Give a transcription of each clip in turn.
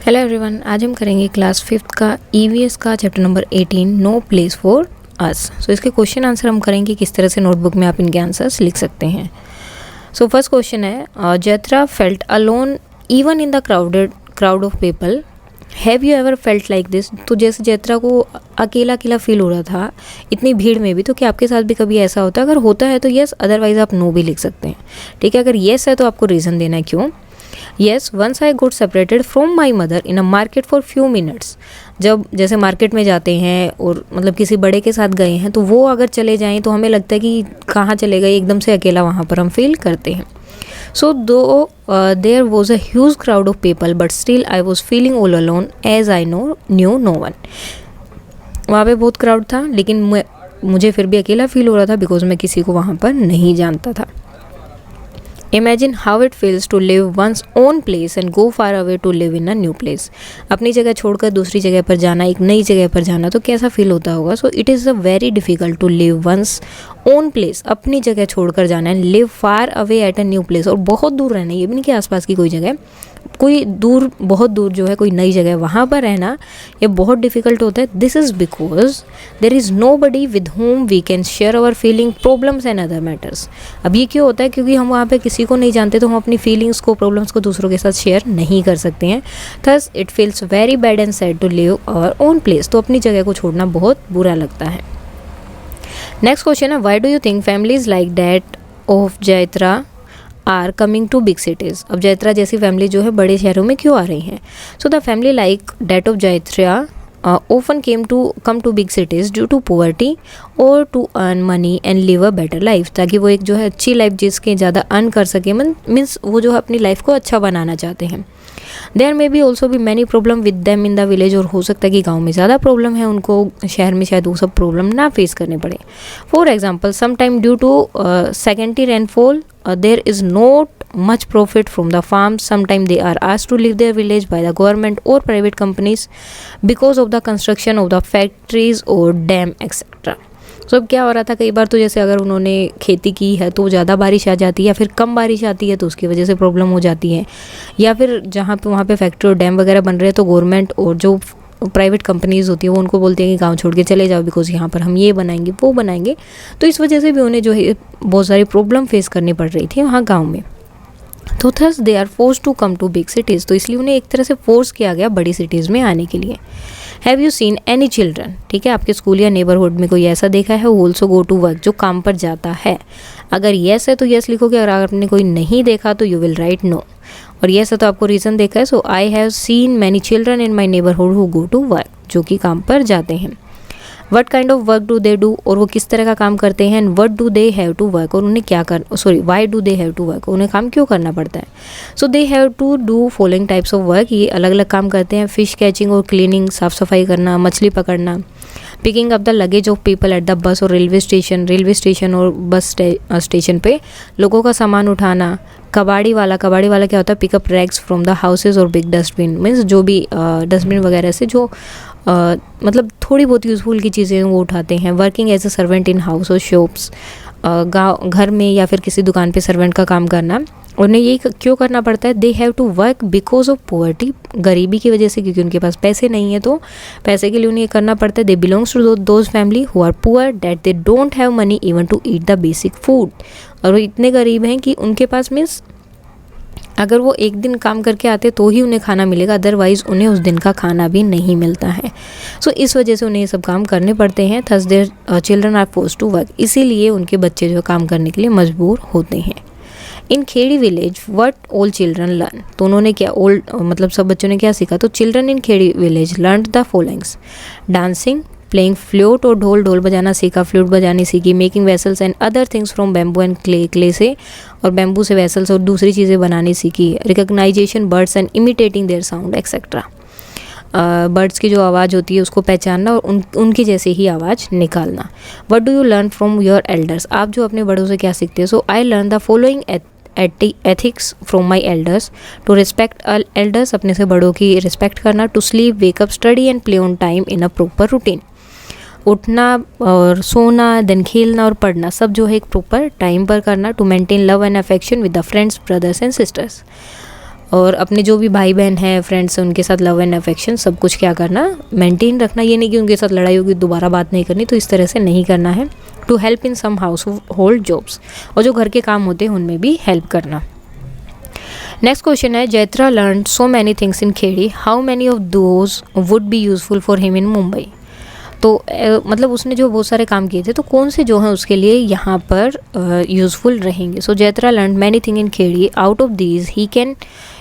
Hello everyone, आज हम करेंगे क्लास 5th का ईवीएस का chapter number 18 no place for us. So इसके क्वेश्चन आंसर हम करेंगे किस तरह से नोटबुक में आप इनके आंसर्स लिख सकते हैं। सो फर्स्ट क्वेश्चन है, Jaitra felt alone even in the crowd of people. Have you ever felt like this? तो जैसे जैत्रा को अकेला अकेला फील हो रहा था इतनी भीड़ में भी, तो क्या आपके साथ भी कभी ऐसा होता है? अगर होता है तो येस, अदरवाइज आप नो भी लिख सकते हैं। ठीक है, अगर येस है तो आपको रीज़न देना है क्यों। Yes, once I got separated from my mother in a market for few minutes. जब जैसे मार्केट में जाते हैं और मतलब किसी बड़े के साथ गए हैं तो वो अगर चले जाएं तो हमें लगता है कि कहाँ चले गए, एकदम से अकेला वहाँ पर हम फील करते हैं। So though there was a huge crowd of people but still I was feeling all alone as I knew no one. वहाँ पे बहुत क्राउड था लेकिन मुझे फिर भी अकेला फील हो रहा था बिकॉज मैं किसी को वहाँ पर नहीं जानता था। Imagine how it feels to leave one's own place and go far away to live in a new place. अपनी जगह छोड़कर दूसरी जगह पर जाना, एक नई जगह पर जाना, तो कैसा फील होता होगा। So it is a very difficult to live one's own place, अपनी जगह छोड़कर जाना है। Live far away at a new place, और बहुत दूर रहना, ये भी नहीं कि आसपास की कोई जगह, कोई दूर, बहुत दूर जो है कोई नई जगह, वहाँ पर रहना ये बहुत डिफ़िकल्ट होता है। This is because there is nobody with home we can share our feeling, problems and other matters. अब ये क्यों होता है? क्योंकि हम वहाँ पे किसी को नहीं जानते तो हम अपनी फीलिंग्स को, प्रॉब्लम्स को दूसरों के साथ शेयर नहीं कर सकते हैं। Thus it feels very bad and sad to live our own place. तो अपनी जगह को छोड़ना बहुत बुरा लगता है। नेक्स्ट क्वेश्चन है, why do you think families like that of Jaitra are coming to big cities? अब जैत्रा जैसी फैमिली जो है बड़े शहरों में क्यों आ रही हैं? So the family like that of Jaitra often come to big cities due to poverty or to earn money and live a better life, ताकि वो एक जो है अच्छी लाइफ जिसके ज़्यादा अर्न कर सके, मीन्स वो जो है अपनी लाइफ को अच्छा बनाना चाहते हैं। There may be also be many problem with them in the village, और हो सकता है कि गाँव में ज़्यादा प्रॉब्लम है उनको, शहर में शायद वो सब प्रॉब्लम ना फेस करने पड़े। For example, some time due to secondary rainfall there is not much profit from the farms. Sometimes they are asked to leave their village by the government or private companies because of the construction of the factories or dam etc. So अब क्या हो रहा था, कई बार तो जैसे अगर उन्होंने खेती की है तो ज़्यादा बारिश आ जाती है या फिर कम बारिश आती है तो उसकी वजह से प्रॉब्लम हो जाती है, या फिर जहाँ पे वहाँ पे फैक्ट्री और डैम वगैरह बन रहे हैं तो गवर्नमेंट और जो प्राइवेट कंपनीज़ होती है वो उनको बोलती हैं कि गांव छोड़ के चले जाओ बिकॉज यहाँ पर हम ये बनाएंगे वो बनाएंगे। तो इस वजह से भी उन्हें जो है बहुत सारी प्रॉब्लम फेस करनी पड़ रही थी वहाँ गांव में। तो thus they are force to come to big cities, तो इसलिए उन्हें एक तरह से फोर्स किया गया बड़ी सिटीज़ में आने के लिए। Have you seen any children? ठीक है, आपके स्कूल या नेबरहुड में कोई ऐसा देखा है who also go to work, जो काम पर जाता है? अगर येस है तो येस लिखोगे, अगर आपने कोई नहीं देखा तो यू विल राइट नो, और येस है तो आपको रीज़न देखा है। So I have seen many children in my neighbourhood who go to work, जो कि काम पर जाते हैं। What kind of work do they do, और वो किस तरह का काम करते हैं। And what do they have to work, और उन्हें क्या कर why do they have to work, उन्हें काम क्यों करना पड़ता है। So they have to do following types of work, ये अलग अलग काम करते हैं। फिश कैचिंग और क्लीनिंग, साफ़ सफाई करना, मछली पकड़ना। Picking up the luggage of people at the bus और रेलवे स्टेशन और बस स्टेशन पे लोगों का सामान उठाना। कबाड़ी वाला क्या होता है, pickup rags from the houses और बिग डस्टबिन, मीन्स जो भी डस्टबिन वगैरह से जो मतलब थोड़ी बहुत यूज़फुल की चीज़ें वो उठाते हैं। Working as a servant in house और शॉप्स, घर में या फिर किसी दुकान पे सर्वेंट का काम करना। उन्हें ये क्यों करना पड़ता है? They have to work because of poverty, गरीबी की वजह से, क्योंकि उनके पास पैसे नहीं है तो पैसे के लिए उन्हें ये करना पड़ता है। They belongs to those family who are poor that they don't have money even to eat the basic food, और वो इतने गरीब हैं कि उनके पास मीन्स अगर वो एक दिन काम करके आते तो ही उन्हें खाना मिलेगा, अदरवाइज़ उन्हें उस दिन का खाना भी नहीं मिलता है। सो इस वजह से उन्हें ये सब काम करने पड़ते हैं। Thus their children are force to work, इसीलिए उनके बच्चे जो काम करने के लिए मजबूर होते हैं। In Khedi village what all children learn, तो उन्होंने क्या मतलब सब बच्चों ने क्या सीखा। तो children in Khedi village learn the followings, dancing, playing flute और ढोल बजाना सीखा, फ्लूट बजानी सीखी। Making vessels and other things from bamboo and clay से और बैम्बू से वेसल्स और दूसरी चीज़ें बनानी सीखी। Recognisation birds and imitating their sound etcetera, birds की जो आवाज़ होती है उसको पहचानना और उनकी जैसे ही आवाज़ निकालना। What do you learn from your elders, आप जो अपने बड़ों से क्या सीखते हैं। So I learn the following ethics from my elders, to respect elders, अपने से बड़ों की रिस्पेक्ट करना। To sleep, wake up, study and play on time in a proper routine, उठना और सोना, देन खेलना और पढ़ना, सब जो है एक प्रॉपर टाइम पर करना। To maintain love and affection with the friends, brothers and sisters, और अपने जो भी भाई बहन हैं, फ्रेंड्स हैं, उनके साथ लव एंड अफेक्शन सब कुछ क्या करना, मेंटेन रखना। ये नहीं कि उनके साथ लड़ाई होगी दोबारा बात नहीं करनी, तो इस तरह से नहीं करना है। To help in some household jobs, और जो घर के काम होते हैं उनमें भी हेल्प करना। नेक्स्ट क्वेश्चन है, Jaitra learn so many things in Khedi, how many of those would be useful for him in Mumbai. तो मतलब उसने जो बहुत सारे काम किए थे, तो कौन से जो हैं उसके लिए यहाँ पर यूज़फुल रहेंगे। So Jaitra learn many thing in Khedi, out of these he can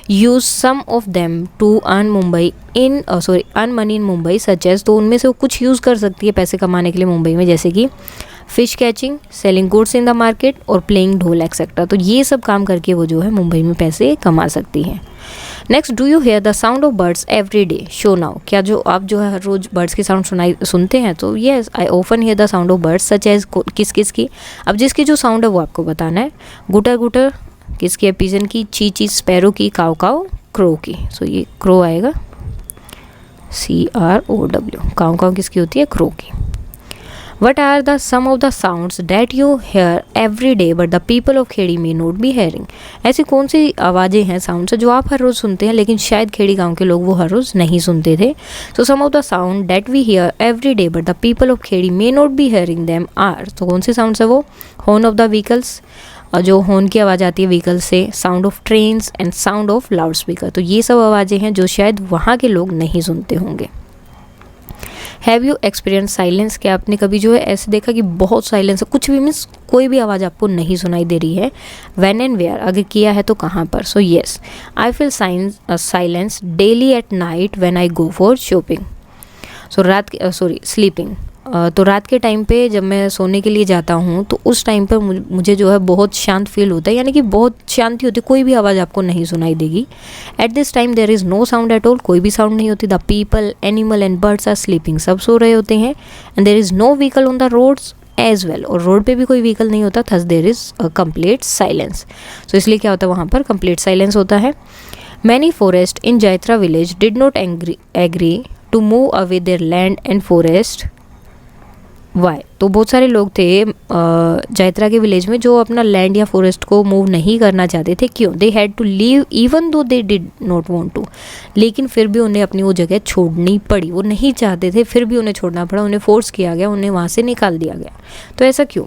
use some of them to earn money in Mumbai such as, तो उनमें से वो कुछ यूज़ कर सकती है पैसे कमाने के लिए मुंबई में, जैसे कि fish catching, selling goods in the market और प्लेइंग ढोल एक्सेट्रा। तो ये सब काम करके वो जो है मुंबई में पैसे कमा सकती हैं। Next, do you hear the sound of birds every day, show now. क्या जो आप जो है हर रोज़ बर्ड्स की साउंड सुनते हैं, तो yes I often hear the sound of birds such as, किस किस की। अब जिसकी जो साउंड है वो आपको बताना है। गुटर गुटर किसकी है, पिजन की। ची ची स्पैरो की। काव काव क्रो की। सो ये क्रो आएगा, CROW। काव काव किसकी होती है, क्रो की। What are the some of the sounds that you hear every day but the people of Khedi may not be hearing? ऐसी कौन सी आवाज़ें हैं, साउंड्स जो आप हर रोज़ सुनते हैं लेकिन शायद खेड़ी गांव के लोग वो हर रोज़ नहीं सुनते थे। So some of the sound that we hear every day but the people of Khedi may not be hearing them are, तो कौन सी साउंड्स है वो, हॉर्न ऑफ द व्हीकल्स, और जो हॉर्न की आवाज़ आती है व्हीकल से, sound of trains and sound of loud speaker. तो ये सब आवाज़ें हैं जो शायद वहाँ के लोग नहीं सुनते होंगे। हैव यू एक्सपीरियंस साइलेंस, क्या आपने कभी जो है ऐसे देखा कि बहुत साइलेंस है, कुछ भी मीन्स कोई भी आवाज़ आपको नहीं सुनाई दे रही है। व्हेन एंड वेयर, अगर किया है तो कहाँ पर। सो yes, I feel silence daily at night when I go for shopping. So sleeping. तो रात के टाइम पे जब मैं सोने के लिए जाता हूँ तो उस टाइम पर मुझे जो है बहुत शांत फील होता है, यानी कि बहुत शांति होती है, कोई भी आवाज़ आपको नहीं सुनाई देगी। At this time there is no sound at all, कोई भी साउंड नहीं होती। The people, animal and birds are sleeping, सब सो रहे होते हैं। And there is no vehicle on the roads as well, और रोड पे भी कोई व्हीकल नहीं होता। Thus there is complete silence. So इसलिए क्या होता है, वहाँ पर कंप्लीट साइलेंस होता है। Many forest in Jaitra village did not agree to move away their land and forest. Why, तो बहुत सारे लोग थे जैत्रा के विलेज में जो अपना लैंड या फॉरेस्ट को मूव नहीं करना चाहते थे। क्यों? They had to leave even though they did not want to, लेकिन फिर भी उन्हें अपनी वो जगह छोड़नी पड़ी। वो नहीं चाहते थे, फिर भी उन्हें छोड़ना पड़ा, उन्हें फोर्स किया गया, उन्हें वहाँ से निकाल दिया गया। तो ऐसा क्यों?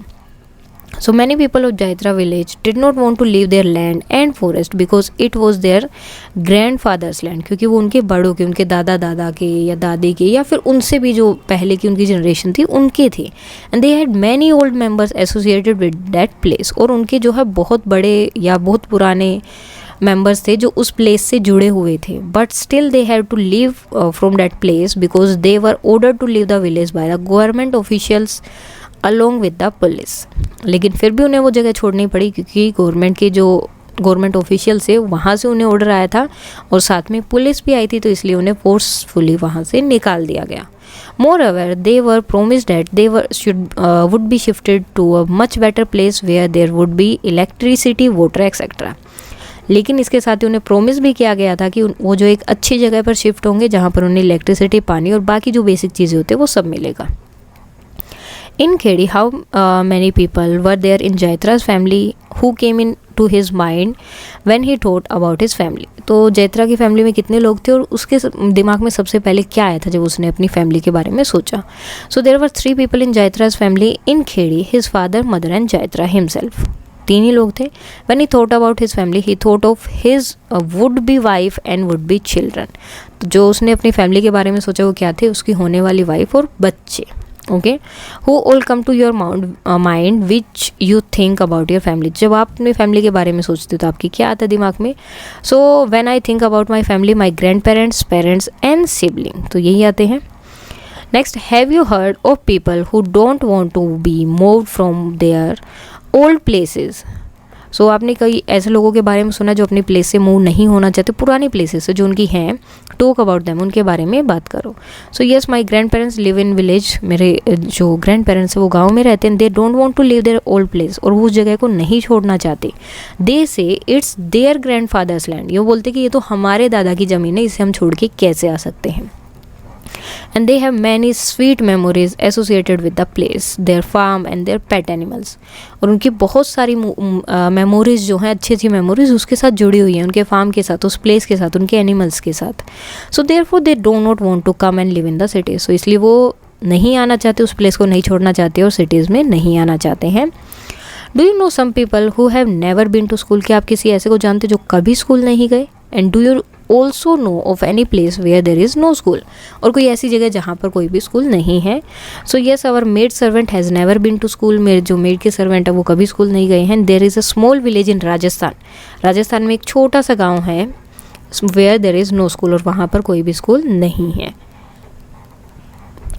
So many people of Jaitra village did not want to leave their land and forest because it was their grandfather's land, क्योंकि वो उनके बड़ों के, उनके दादा दादा के या दादी के या फिर उनसे भी जो पहले की उनकी जनरेशन थी उनके थे। and they had many old members associated with that place, और उनके जो है बहुत बड़े या बहुत पुराने मेंबर्स थे जो उस प्लेस से जुड़े हुए थे। But still they have to leave from that place because they were order to leave the village by the government officials along with the police. लेकिन फिर भी उन्हें वो जगह छोड़नी पड़ी क्योंकि गवर्नमेंट ऑफिशियल से वहाँ से उन्हें ऑर्डर आया था और साथ में पुलिस भी आई थी, तो इसलिए उन्हें फोर्सफुली वहाँ से निकाल दिया गया। Moreover, they were promised that they would be shifted to a much better place where there would be electricity, water, etc. लेकिन इसके साथ ही उन्हें प्रोमिस भी किया गया था कि वो जो एक अच्छी जगह पर शिफ्ट होंगे जहाँ पर उन्हें इलेक्ट्रिसिटी, पानी और बाकी जो बेसिक चीज़ें होती है वो सब मिलेगा। In Khedi, how many people were there in Jaitra's family who came in to his mind when he thought about his family? तो जैत्रा की फैमिली में कितने लोग थे और उसके दिमाग में सबसे पहले क्या आया था जब उसने अपनी फैमिली के बारे में सोचा? So there were 3 people in Jaitra's family in Khedi, his father, mother and Jaitra himself. 3 ही लोग थे। When he thought about his family, he thought of his would-be wife and would-be children. तो जो उसने अपनी फैमिली के बारे में सोचा वो क्या थे? उसकी होने वाली वाइफ और बच्चे। Okay, who all come to your mind which you think about your family. जब आप अपनी फैमिली के बारे में सोचते हो तो आपकी क्या आता है दिमाग में? So when I think about my family, my grand parents, parents and sibling, तो यही आते हैं। Next, have you heard of people who don't want to be moved from their old places. So आपने कई ऐसे लोगों के बारे में सुना जो अपनी प्लेस से मूव नहीं होना चाहते, पुरानी प्लेसेस से जो उनकी हैं। टॉक अबाउट देम, उनके बारे में बात करो। So yes, my grand parents live in village, मेरे जो ग्रैंड पेरेंट्स हैं वो गाँव में रहते हैं। They don't want to live their old place, और वो उस जगह को नहीं छोड़ना चाहते। They say it's their grandfather's land, ये बोलते कि ये तो हमारे दादा की ज़मीन है, इसे हम छोड़ के कैसे आ सकते हैं। and they have many sweet memories associated with the place, their farm and their pet animals. और उनकी बहुत सारी मेमोरीज जो हैं, अच्छी अच्छी मेमोरीज उसके साथ जुड़ी हुई हैं, उनके फार्म के साथ, उस प्लेस के साथ, उनके एनिमल्स के साथ. So therefore they do not want to come and live in the city. So इसलिए वो नहीं आना चाहते, उस प्लेस को नहीं छोड़ना चाहते और सिटीज़ में नहीं आना चाहते हैं. Do you know some people who have never been to school. क्या आप किसी ऐसे को जानते जो कभी स्कूल नहीं गए. And do you also know of any place where there is no school. और कोई ऐसी जगह जहाँ पर कोई भी स्कूल नहीं है. So yes, our maid servant has never been to school. मेरे जो मेड के सर्वेंट है वो कभी स्कूल नहीं गए हैं. There is a small village in Rajasthan. Rajasthan में एक छोटा सा गाँव है where there is no school, और वहाँ पर कोई भी स्कूल नहीं है.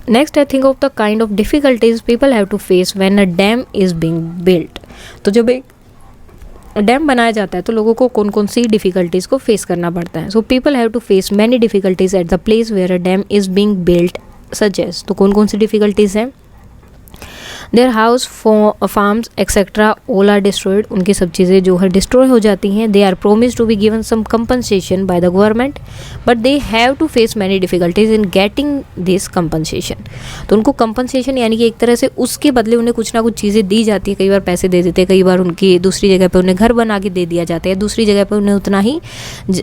Next I think of the kind of difficulties people have to face when a dam is being built. तो जब एक डैम बनाया जाता है तो लोगों को कौन कौन सी डिफ़िकल्टीज़ को फेस करना पड़ता है. So people have to face many difficulties at the place where a dam is being built suggest. तो कौन कौन सी डिफ़िकल्टीज़ हैं. Their house farms etcetera all are destroyed. उनकी सब चीज़ें जो है डिस्ट्रॉय हो जाती हैं. They are promise to be given some compensation by the government, but they have to face many difficulties in getting this compensation. तो उनको कंपनसेशन यानी कि एक तरह से उसके बदले उन्हें कुछ ना कुछ चीज़ें दी जाती है. कई बार पैसे दे देते हैं, कई बार उनकी दूसरी जगह पर उन्हें घर बना के दे दिया जाता है, दूसरी जगह पर उन्हें उतना ही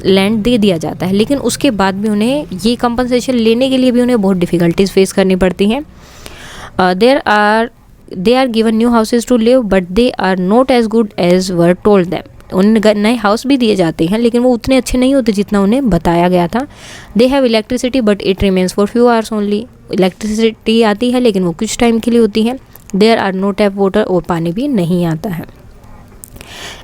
लैंड दे दिया जाता है. लेकिन उसके बाद भी उन्हें ये कंपनसेशन लेने के लिए भी उन्हें बहुत डिफ़िकल्टीज फेस करनी पड़ती हैं. They are given new houses to live, but they are not as good as were told them. उन्हें नए हाउस भी दिए जाते हैं लेकिन वो उतने अच्छे नहीं होते जितना उन्हें बताया गया था. They have electricity but it remains for few hours only. Electricity आती है लेकिन वो कुछ टाइम के लिए होती है. There are no tap water, और पानी भी नहीं आता है.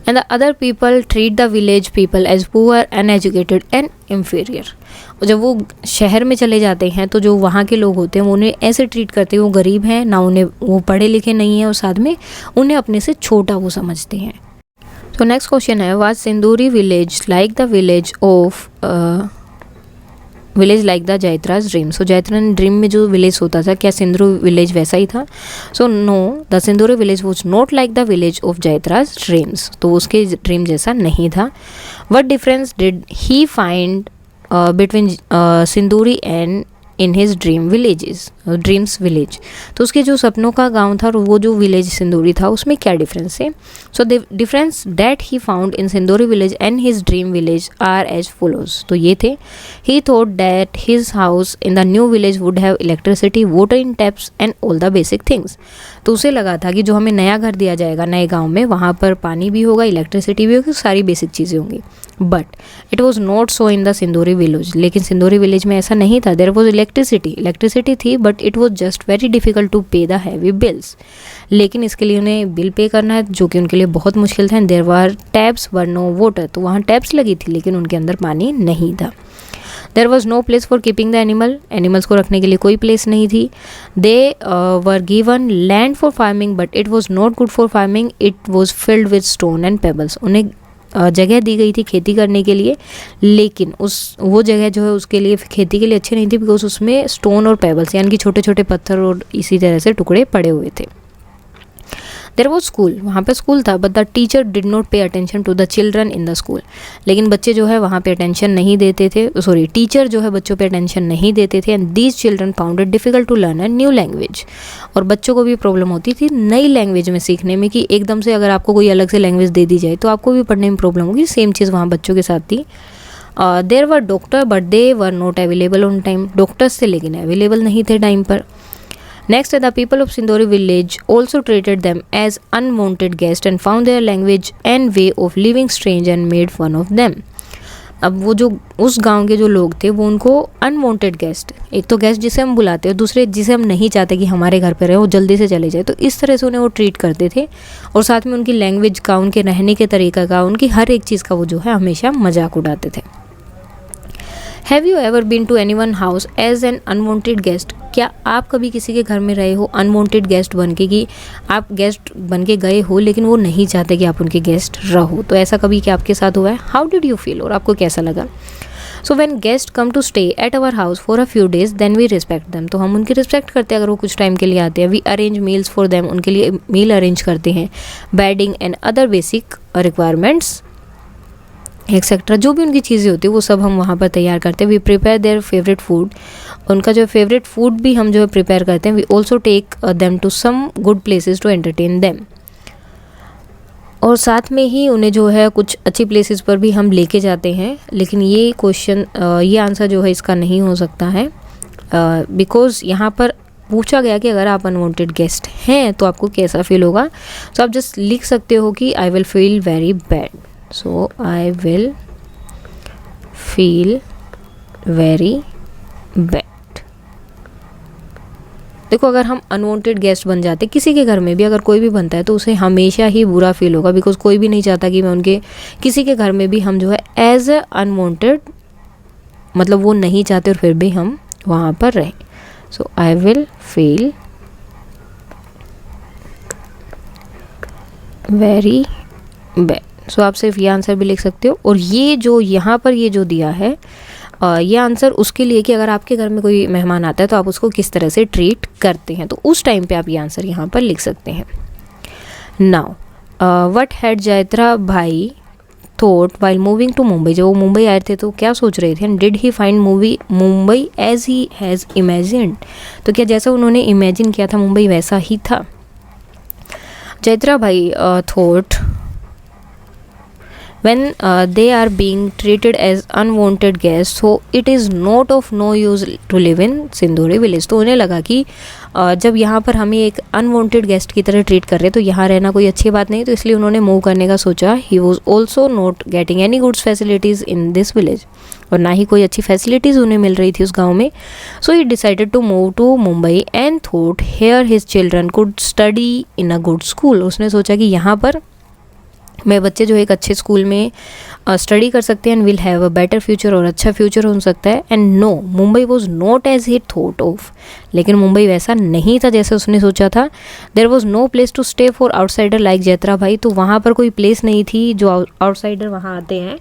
And the other people treat the village people as poor, uneducated and inferior. और जब वो शहर में चले जाते हैं तो जो वहाँ के लोग होते हैं वो उन्हें ऐसे ट्रीट करते हैं, वो गरीब हैं ना, उन्हें वो पढ़े लिखे नहीं हैं, और साथ में उन्हें अपने से छोटा वो समझते हैं. तो नेक्स्ट क्वेश्चन है, was Sinduri village like the village like the Jaitra's dream. So Jaitra dream में जो विलेज होता था, क्या सिंदूरी विलेज वैसा ही था. So no, the Sinduri village was not like the village of Jaitra's dreams. तो उसके ड्रीम जैसा नहीं था. What difference did he find between Sinduri and in his dreams village. तो उसके जो सपनों का गांव था और वो जो विलेज सिंदूरी था उसमें क्या डिफरेंस है. So the difference that he found in Sinduri village and his dream village are as follows. तो ये थे, he thought that his house in the new village would have electricity, water in taps and all the basic things. तो उसे लगा था कि जो हमें नया घर दिया जाएगा नए गाँव में, वहाँ पर पानी भी होगा, इलेक्ट्रिसिटी भी होगी, सारी बेसिक चीज़ें होंगी. But it was not so in the Sinduri village. लेकिन सिंदूरी विलेज में ऐसा नहीं था. देयर वॉज इलेक्ट्रिसिटी थी, but it was just very difficult to pay the heavy bills. लेकिन इसके लिए उन्हें बिल पे करना है जो कि उनके लिए बहुत मुश्किल था. There were taps were no water. तो वहाँ टैप्स लगी थी लेकिन उनके अंदर पानी नहीं था. There was no place for keeping the animals को रखने के लिए कोई प्लेस नहीं थी. They were given land for farming but it was not good for farming. It was filled with stone and pebbles. उन्हें जगह दी गई थी खेती करने के लिए, लेकिन वो जगह जो है उसके लिए खेती के लिए अच्छी नहीं थी, बिकॉज उसमें स्टोन और पेबल्स यानी कि छोटे छोटे पत्थर और इसी तरह से टुकड़े पड़े हुए थे. There was school. वहाँ पे स्कूल था, but the teacher did not pay attention to the children in the school. लेकिन बच्चे जो है वहाँ पे अटेंशन नहीं देते थे. टीचर जो है बच्चों पे अटेंशन नहीं देते थे. And these children found it difficult to learn a new language. और बच्चों को भी प्रॉब्लम होती थी नई लैंग्वेज में सीखने में, कि एकदम से अगर आपको कोई अलग से लैंग्वेज दे दी जाए तो आपको भी पढ़ने में प्रॉब्लम होगी. सेम चीज़ वहाँ बच्चों के साथ थी. There were doctor but they were not available on time. Doctors थे लेकिन अवेलेबल नहीं थे टाइम पर. Next, the people of Sindori village also treated them as unwanted guests and found their language and way of living strange and made fun of them. अब वो जो उस गांव के जो लोग थे वो उनको अनवांटेड गेस्ट, एक तो गेस्ट जिसे हम बुलाते हैं, दूसरे जिसे हम नहीं चाहते कि हमारे घर पे रहे, वो जल्दी से चले जाए, तो इस तरह से उन्हें वो ट्रीट करते थे. और साथ में उनकी लैंग्वेज का, उनके रहने के तरीका का, उनकी हर एक चीज़ का वो जो है हमेशा मजाक उड़ाते थे. Have you ever been to any one house as an unwanted guest. क्या आप कभी किसी के घर में रहे हो अनवांटेड गेस्ट बन के, कि आप गेस्ट बन के गए हो लेकिन वो नहीं चाहते कि आप उनके गेस्ट रहो, तो ऐसा कभी क्या आपके साथ हुआ है. हाउ डिड यू फील, और आपको कैसा लगा. So when guest come to stay at our house for a few days then we respect them. तो हम उनकी रिस्पेक्ट करते हैं अगर वो कुछ टाइम के लिए आते हैं. We arrange meals for them. उनके लिए मील अरेंज करते हैं. Bedding and other basic requirements etcetera, जो भी उनकी चीज़ें होती है वो सब हम वहाँ पर तैयार करते हैं. We prepare their favourite food उनका जो फेवरेट फूड भी हम जो है प्रिपेयर करते हैं. We also take them to some good places to entertain them. और साथ में ही उन्हें जो है कुछ अच्छी प्लेसेस पर भी हम लेके जाते हैं. लेकिन ये क्वेश्चन ये आंसर जो है इसका नहीं हो सकता है, बिकॉज़ यहाँ पर पूछा गया कि अगर आप अनवांटेड गेस्ट हैं तो आपको कैसा फील होगा. तो आप जस्ट लिख सकते हो कि आई will feel very bad. So I will feel very bad. देखो, अगर हम अनवांटेड गेस्ट बन जाते किसी के घर में भी, अगर कोई भी बनता है तो उसे हमेशा ही बुरा फील होगा, बिकॉज कोई भी नहीं चाहता कि मैं उनके किसी के घर में भी हम जो है एज अ अनवांटेड, मतलब वो नहीं चाहते और फिर भी हम वहाँ पर रहें. So I will feel very bad. So आप सिर्फ ये आंसर भी लिख सकते हो. और ये जो यहाँ पर ये जो दिया है ये आंसर उसके लिए कि अगर आपके घर में कोई मेहमान आता है तो आप उसको किस तरह से ट्रीट करते हैं, तो उस टाइम पे आप ये आंसर यहाँ पर लिख सकते हैं. Now what had Jaitra bhai thought while moving to Mumbai. जब वो मुंबई आए थे तो क्या सोच रहे थे. And did he find Mumbai as he has imagined. तो क्या जैसा उन्होंने इमेजिन किया था मुंबई वैसा ही था. Jaitra bhai thought when they are being treated as unwanted guests, so it is not of no use to live in सिंदूरी विलेज. तो उन्हें लगा कि जब यहाँ पर हमें एक अनवांटेड गेस्ट की तरह ट्रीट कर रहे हैं तो यहाँ रहना कोई अच्छी बात नहीं, तो इसलिए उन्होंने मूव करने का सोचा. He was also not getting any goods facilities in this village. और ना ही कोई अच्छी फैसिलिटीज़ उन्हें मिल रही थी उस गाँव में. So he decided to move to Mumbai and thought here his children could study in a good school. उसने सोचा कि यहाँ पर मेरे बच्चे जो एक अच्छे स्कूल में स्टडी कर सकते हैं and will have a better future, और अच्छा फ्यूचर हो सकता है. And no, Mumbai was not as he thought of. लेकिन मुंबई वैसा नहीं था जैसे उसने सोचा था. There was no place to stay for outsider like Jaitra भाई. तो वहाँ पर कोई प्लेस नहीं थी जो आउटसाइडर वहाँ आते हैं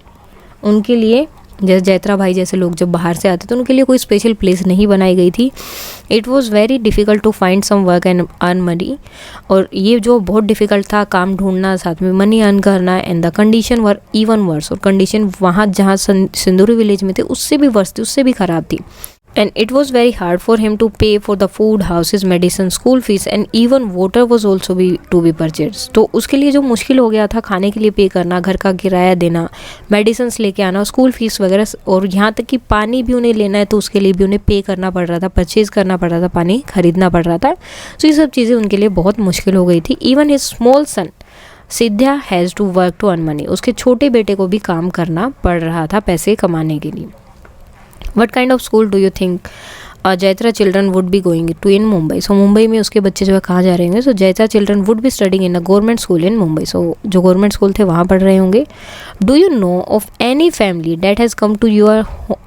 उनके लिए. जैसे जैत्रा भाई जैसे लोग जब बाहर से आते तो उनके लिए कोई स्पेशल प्लेस नहीं बनाई गई थी. It was very difficult to find some work and earn money. और ये जो बहुत डिफ़िकल्ट था काम ढूंढना, साथ में मनी अर्न करना. And the condition were even worse. और कंडीशन वहाँ जहाँ सिंदूरी विलेज में थे उससे भी वर्स थी, उससे भी ख़राब थी. And it was very hard for him to pay for the food, houses, medicine, school fees and even water was also to be purchased. तो उसके लिए जो मुश्किल हो गया था खाने के लिए पे करना, घर का किराया देना, मेडिसिन्स लेके आना, स्कूल फीस वगैरह, और यहाँ तक कि पानी भी उन्हें लेना है तो उसके लिए भी उन्हें पे करना पड़ रहा था, परचेज़ करना पड़ रहा था, पानी खरीदना पड़ रहा था. तो ये सब चीज़ें उनके लिए बहुत मुश्किल हो गई थी. Even his small son Siddha has to work to earn money. उसके छोटे बेटे को भी काम करना पड़ रहा था पैसे कमाने के लिए. What kind of school do you think Jaitra children would be going to in Mumbai. So Mumbai में उसके बच्चे जो है कहाँ जा रहे होंगे. So Jaitra children would be studying in a government school in Mumbai. So जो गवर्नमेंट स्कूल थे वहाँ पढ़ रहे होंगे. Do you know of any family that has come to your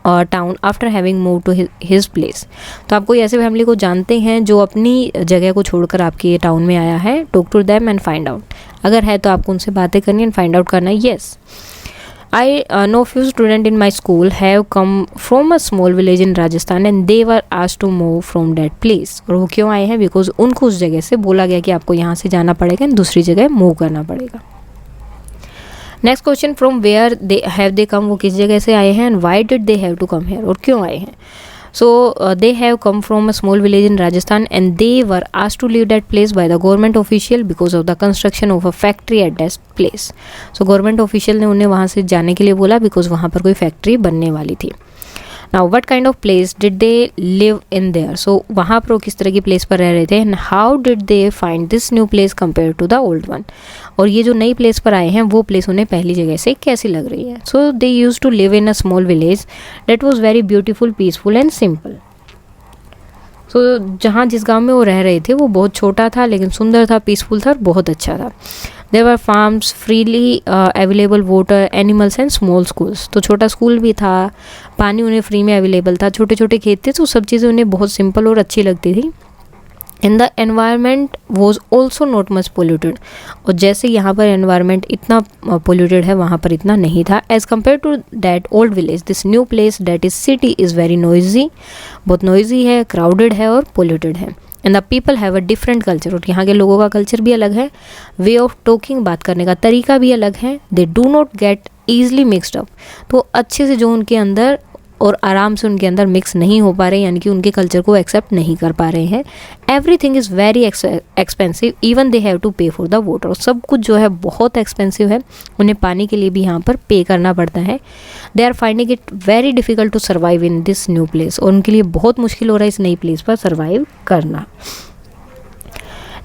town after having move to his place. तो आप कोई ऐसे फैमिली को जानते हैं जो अपनी जगह को छोड़कर आपके टाउन में आया है. Talk to them and find out. अगर है तो आपको उनसे बातें करनी एंड फाइंड आउट करना है. Yes, I know few students in my school have come from a small village in Rajasthan and they were asked to move from that place. और वो क्यों आए हैं? बिकॉज उनको उस जगह से बोला गया कि आपको यहाँ से जाना पड़ेगा एंड दूसरी जगह मूव करना पड़ेगा. Next question, from where they have they come. वो किस जगह से आए हैं and why did they have to come here. और क्यों आए हैं. So they have come from a small village in Rajasthan and they were asked to leave that place by the government official because of the construction of a factory at that place. So government official ने उन्हें वहाँ से जाने के लिए बोला because वहाँ पर कोई फैक्ट्री बनने वाली थी. Now what kind of place did they live in there? So वहाँ पर वो किस तरह की प्लेस पर रह रहे थे and how did they find this new place compared to the old one? और ये जो नई प्लेस पर आए हैं वो प्लेस उन्हें पहली जगह से कैसी लग रही है. So they used to live in a small village that was very beautiful, peaceful and simple. So जहाँ जिस गांव में वो रह रहे थे वो बहुत छोटा था लेकिन सुंदर था, पीसफुल था और बहुत अच्छा था. There were farms, freely available water, animals and small schools. तो छोटा स्कूल भी था, पानी उन्हें फ्री में अवेलेबल था, छोटे छोटे खेत थे. तो सब चीज़ें उन्हें बहुत सिंपल और अच्छी लगती थी. And the environment was also not much polluted. और जैसे यहाँ पर एनवायरनमेंट इतना पोल्यूटेड है वहाँ पर इतना नहीं था. As compare to that old village this new place that is city is very noisy. बहुत नॉइजी है, क्राउडेड है और पोल्यूटेड है. And the people have a different culture. और यहाँ के लोगों का कल्चर भी अलग है. वे ऑफ टॉकिंग, बात करने का तरीका भी अलग है. They do not gate easily mixed up. तो अच्छे से जो उनके अंदर और आराम से उनके अंदर मिक्स नहीं हो पा रहे, यानी कि उनके कल्चर को एक्सेप्ट नहीं कर पा रहे हैं। Everything is very expensive, even they have to pay for the water. सब कुछ जो है बहुत एक्सपेंसिव है, उन्हें पानी के लिए भी यहाँ पर पे करना पड़ता है। They are finding it very difficult to survive in this new place, और उनके लिए बहुत मुश्किल हो रहा है इस नई प्लेस पर सर्वाइव करना।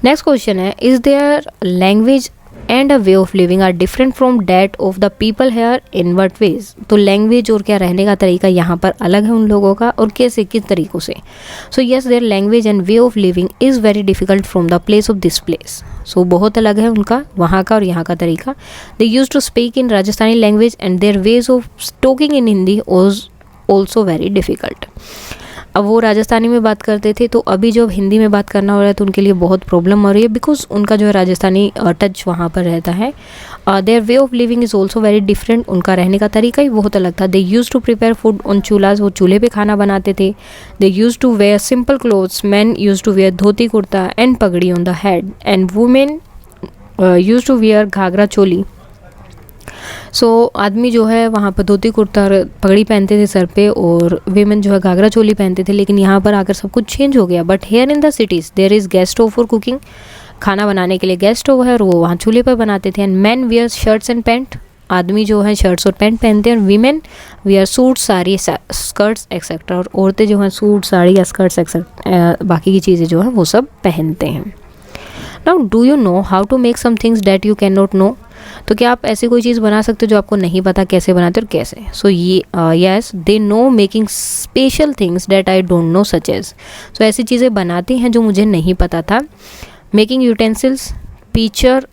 नेक्स्ट क्वेश्चन है, is their language and a way of living are different from that of the people here in what ways. तो लैंग्वेज और क्या रहने का तरीका यहाँ पर अलग है उन लोगों का, और कैसे, किस तरीक़ों से। So yes, their language and way of living is very difficult from the place of this place. सो बहुत अलग है उनका वहाँ का और यहाँ का तरीका। They use to speak in Rajasthani language and their ways of talking in Hindi was also very difficult. अब वो राजस्थानी में बात करते थे, तो अभी जब हिंदी में बात करना हो रहा है तो उनके लिए बहुत प्रॉब्लम हो रही है, बिकॉज उनका जो है राजस्थानी टच वहाँ पर रहता है। Their way of living is also very different, उनका रहने का तरीका ही बहुत अलग था। They use to prepare food on chulhas, वो चूल्हे पे खाना बनाते थे। They use to wear simple clothes, man use to wear dhoti kurta and pagdi on the head, and women use to wear ghagra choli. So आदमी जो है वहाँ पर धोती कुर्ता और पगड़ी पहनते थे सर पे, और वीमेन जो है घाघरा चोली पहनते थे। लेकिन यहाँ पर आकर सब कुछ चेंज हो गया। But here in the cities there is gas stove for cooking, खाना बनाने के लिए गैस स्टोव है और वो वहाँ चूल्हे पर बनाते थे। And man wear shirts and pant, आदमी जो है शर्ट्स और पैंट पहनते हैं, और women wear suit sari skirts etcetera, और औरतें जो हैं सूट साड़ी या स्कर्ट्स एक्सेट्रा बाकी की चीज़ें जो हैं वो सब पहनते हैं। Now do you know how to make some things that you can not know. तो क्या आप ऐसी कोई चीज़ बना सकते हो जो आपको नहीं पता कैसे बनाते और कैसे। सो ये yes, they know making special things that I don't know such as. So ऐसी चीज़ें बनाती हैं जो मुझे नहीं पता था। Making utensils, picture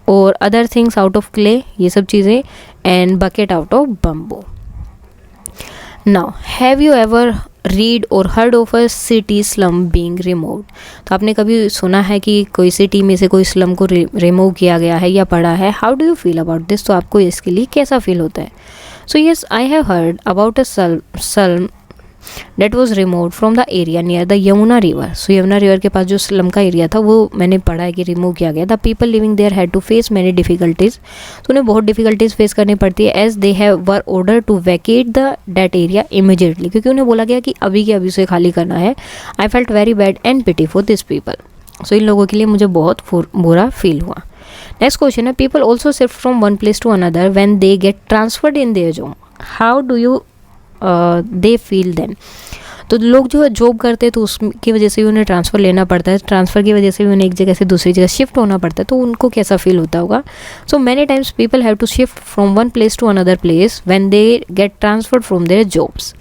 or other things out of clay, ये सब चीज़ें, and bucket out of bamboo. Now have you ever read or heard of a city slum being removed. तो आपने कभी सुना है कि कोई सिटी में से कोई स्लम को रिमूव किया गया है या पढ़ा है। How do you feel about this, तो आपको इसके लिए कैसा फील होता है। So yes, I have heard about a slum that was removed from the area near the Yamuna river. सो यमुना रिवर के पास जो स्लम का एरिया था वो मैंने पढ़ा है कि रिमूव किया गया। The people living there had to face many difficulties, तो उन्हें बहुत डिफिकल्टीज फेस करनी पड़ती है। As they have were order to vacate the that area immediately, क्योंकि उन्हें बोला गया कि अभी के अभी उसे खाली करना है। I felt very bad and pity for this people. So इन लोगों के लिए मुझे बहुत बुरा फील हुआ। नेक्स्ट क्वेश्चन है, people also shift from one place to another when they get transferred in their job. How do you they feel then. तो लोग जो है जॉब करते हैं तो उसकी वजह से भी उन्हें ट्रांसफ़र लेना पड़ता है, ट्रांसफ़र की वजह से भी उन्हें एक जगह से दूसरी जगह शिफ्ट होना पड़ता है, तो उनको कैसा फील होता होगा। So many times people have to shift from one place to another place when they get transferred from their jobs.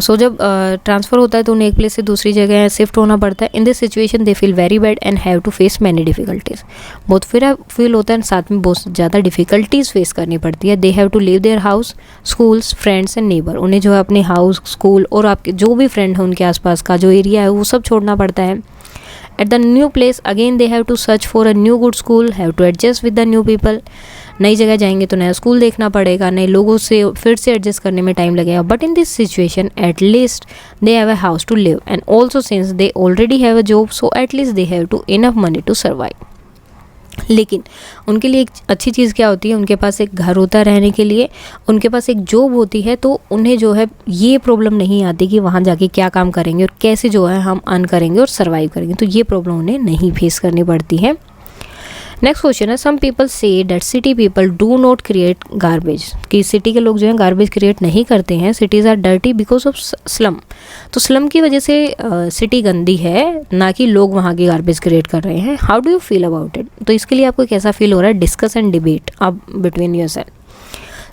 So जब ट्रांसफ़र होता है तो उन्हें एक प्लेस से दूसरी जगह शिफ्ट होना पड़ता है। In this situation they feel very bad and have to face many difficulties. बहुत फील होता है, साथ में बहुत ज़्यादा डिफिकल्टीज़ फेस करनी पड़ती है। They have to leave their house, schools, friends and neighbour. उन्हें जो है अपने हाउस, स्कूल और आपके जो भी फ्रेंड हैं उनके आसपास का जो एरिया है वो सब छोड़ना पड़ता है। At the new place again they have to search for a new good school, have to adjust with the new people. नई जगह जाएंगे तो नया स्कूल देखना पड़ेगा, नए लोगों से फिर से एडजस्ट करने में टाइम लगेगा। But in this situation at least they have a house to live and also since they already have a job, so at least they have to enough money to survive. लेकिन उनके लिए एक अच्छी चीज़ क्या होती है, उनके पास एक घर होता है रहने के लिए, उनके पास एक जॉब होती है, तो उन्हें जो है ये प्रॉब्लम नहीं आती कि वहाँ जाके क्या काम करेंगे और कैसे जो है हम अर्न करेंगे और सर्वाइव करेंगे। तो ये प्रॉब्लम उन्हें नहीं फेस करनी पड़ती है। नेक्स्ट क्वेश्चन है, some people say that city people do not create garbage, कि सिटी के लोग जो हैं गार्बेज क्रिएट नहीं करते हैं। Cities are dirty because of slum. तो स्लम की वजह से सिटी गंदी है, ना कि लोग वहाँ की गार्बेज क्रिएट कर रहे हैं। How do you feel about it, तो इसके लिए आपको कैसा फील हो रहा है। डिस्कस एंड डिबेट अब बिटवीन योरसेल्फ।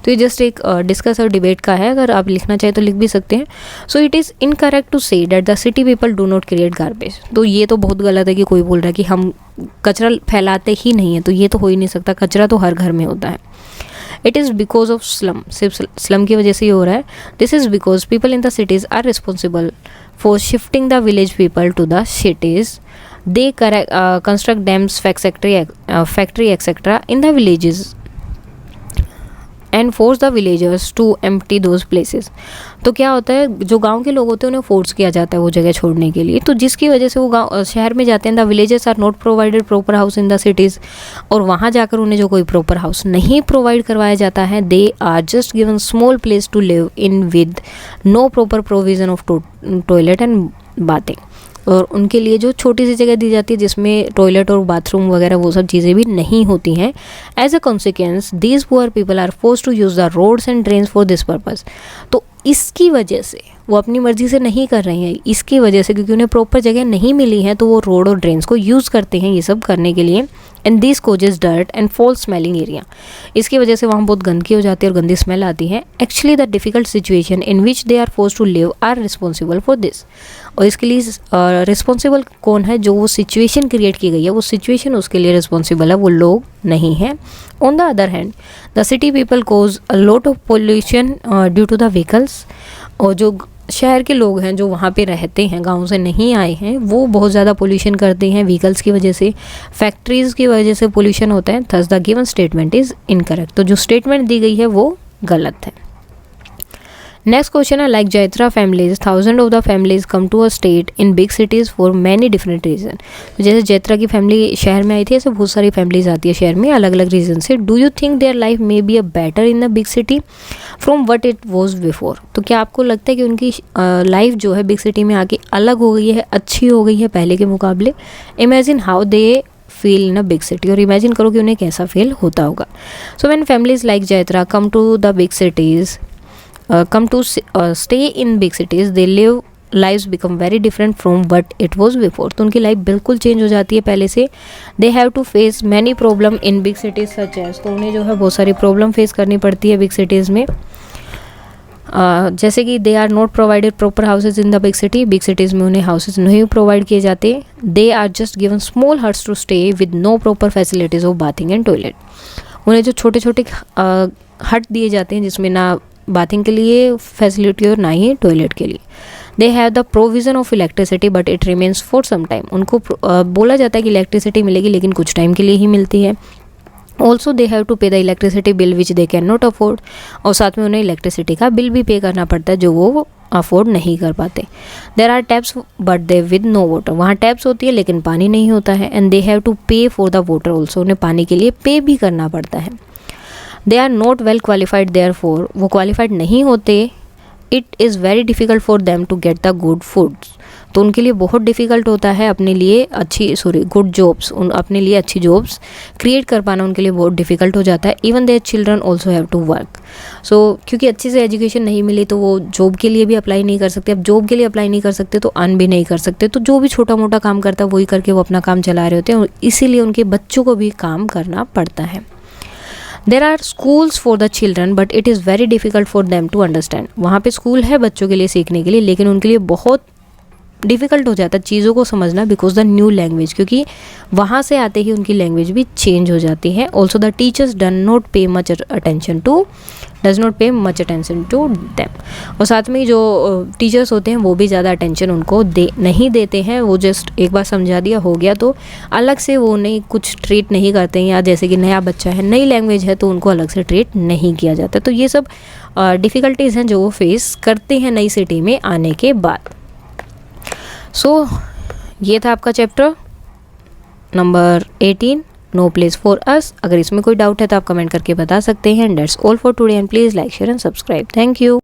तो ये जस्ट एक डिस्कस और डिबेट का है, अगर आप लिखना चाहें तो लिख भी सकते हैं। So it is incorrect to say that the city people do not create garbage. तो ये तो बहुत गलत है कि कोई बोल रहा है कि हम कचरा फैलाते ही नहीं है, तो ये तो हो ही नहीं सकता, कचरा तो हर घर में होता है। It is because of slum, सिर्फ स्लम की वजह से ये हो रहा है। This is because people in the cities are responsible for shifting the village people to the cities. They construct dams, factory etcetera in the villages and force the villagers to empty those places. तो क्या होता है, जो गांव के लोग होते हैं उन्हें फोर्स किया जाता है वो जगह छोड़ने के लिए, तो जिसकी वजह से वो गाँव शहर में जाते हैं। The villagers are not provided proper house in the cities, और वहाँ जाकर उन्हें जो कोई प्रॉपर हाउस नहीं प्रोवाइड करवाया जाता है, they are just given small place to live in with no proper provision of toilet and bathing. और उनके लिए जो छोटी सी जगह दी जाती है जिसमें टॉयलेट और बाथरूम वगैरह वो सब चीज़ें भी नहीं होती हैं। As a consequence these poor people are force to use the roads and drains for this purpose. तो इसकी वजह से वो अपनी मर्ज़ी से नहीं कर रहे हैं, इसकी वजह से क्योंकि उन्हें प्रॉपर जगह नहीं मिली है तो वो रोड और ड्रेन्स को यूज़ करते हैं ये सब करने के लिए। And this causes dirt and fall smelling area, इसकी वजह से वहाँ बहुत गंदगी हो जाती है और गंदी स्मेल आती है। Actually the difficult situation in which they are force to live are responsible for this. और इसके लिए रिस्पॉन्सिबल कौन है, जो वो सिचुएशन क्रिएट की गई है वो सिचुएशन उसके लिए रिस्पॉन्सिबल है, वो लोग नहीं हैं। On the other hand the city people cause a lot of pollution due to the vehicles. और जो शहर के लोग हैं जो वहाँ पे रहते हैं, गांव से नहीं आए हैं, वो बहुत ज़्यादा पोल्यूशन करते हैं व्हीकल्स की वजह से, फैक्ट्रीज़ की वजह से पोल्यूशन होता है। Thus the given statement is incorrect. तो जो स्टेटमेंट दी गई है वो गलत है। नेक्स्ट क्वेश्चन है, like Jaitra families thousand of the families come to a state in big cities for many different reason. जैसे जैत्रा की फैमिली शहर में आई थी, ऐसे बहुत सारी फैमिलीज आती है शहर में अलग अलग रीजन से। Do you think their life may be a better in the big city from what it was before. तो क्या आपको लगता है कि उनकी लाइफ जो है बिग सिटी में आके अलग हो गई है, अच्छी हो गई है पहले के मुकाबले। Imagine how they feel in a big city, और इमेजिन करो कि उन्हें कैसा फील होता होगा। So when families like Jaitra come to the big cities come to stay in big cities, they live lives become very different from what it was before। तो उनकी life बिल्कुल चेंज हो जाती है पहले से। they have to face many problem in big cities such as, तो उन्हें जो है बहुत सारी प्रॉब्लम फेस करनी पड़ती है बिग सिटीज़ में। जैसे कि they are not provided proper houses in the big city, big cities में उन्हें हाउसेज नहीं प्रोवाइड किए जाते। They are just given small huts to stay with no proper facilities of bathing and toilet. उन्हें जो छोटे छोटे हट दिए जाते हैं जिसमें ना बाथिंग के लिए फैसिलिटी और ना ही टॉयलेट के लिए। They have the provision of electricity but it remains for some time. उनको बोला जाता है कि इलेक्ट्रिसिटी मिलेगी लेकिन कुछ टाइम के लिए ही मिलती है। Also they have to pay the electricity bill which they can not afford, और साथ में उन्हें इलेक्ट्रिसिटी का बिल भी पे करना पड़ता है जो वो अफोर्ड नहीं कर पाते। There are taps but they with no water, वहाँ टैप्स होती है लेकिन पानी नहीं होता है। And they have to pay for the water also, उन्हें पानी के लिए पे भी करना पड़ता है। They are not well qualified there for, वो क्वालिफाइड नहीं होते। It is very difficult for them to get the good foods, तो उनके लिए बहुत डिफ़िकल्ट होता है अपने लिए गुड जॉब्स, अपने लिए अच्छी जॉब्स क्रिएट कर पाना उनके लिए बहुत डिफ़िकल्ट हो जाता है। Even their children also have to work. So क्योंकि अच्छी से एजुकेशन नहीं मिली तो वो जॉब के लिए भी अप्लाई नहीं कर सकते। अब जॉब के लिए अप्लाई नहीं कर सकते तो अर्न भी नहीं कर सकते, तो जो भी छोटा मोटा काम करता है वही करके वो अपना काम चला रहे होते हैं, और इसीलिए उनके बच्चों को भी काम करना पड़ता है। There are schools for the children but it is very difficult for them to understand. वहाँ पे स्कूल है बच्चों के लिए सीखने के लिए, लेकिन उनके लिए बहुत डिफ़िकल्ट हो जाता है चीज़ों को समझना बिकॉज द न्यू लैंग्वेज, क्योंकि वहाँ से आते ही उनकी लैंग्वेज भी चेंज हो जाती है। Also the teachers does not pay much attention to them, और साथ में जो टीचर्स होते हैं वो भी ज़्यादा अटेंशन उनको नहीं देते हैं। वो जस्ट एक बार समझा दिया हो गया, तो अलग से वो नहीं कुछ ट्रीट नहीं करते हैं, या जैसे कि नया बच्चा है नई लैंग्वेज है तो उनको अलग से ट्रीट नहीं किया जाता। तो ये सब डिफ़िकल्टीज़ हैं जो वो फेस करते हैं नई सिटी में आने के बाद। सो ये था आपका chapter number 18 no place for us. अगर इसमें कोई डाउट है तो आप कमेंट करके बता सकते हैं। That's all for today and please like share and subscribe. Thank you.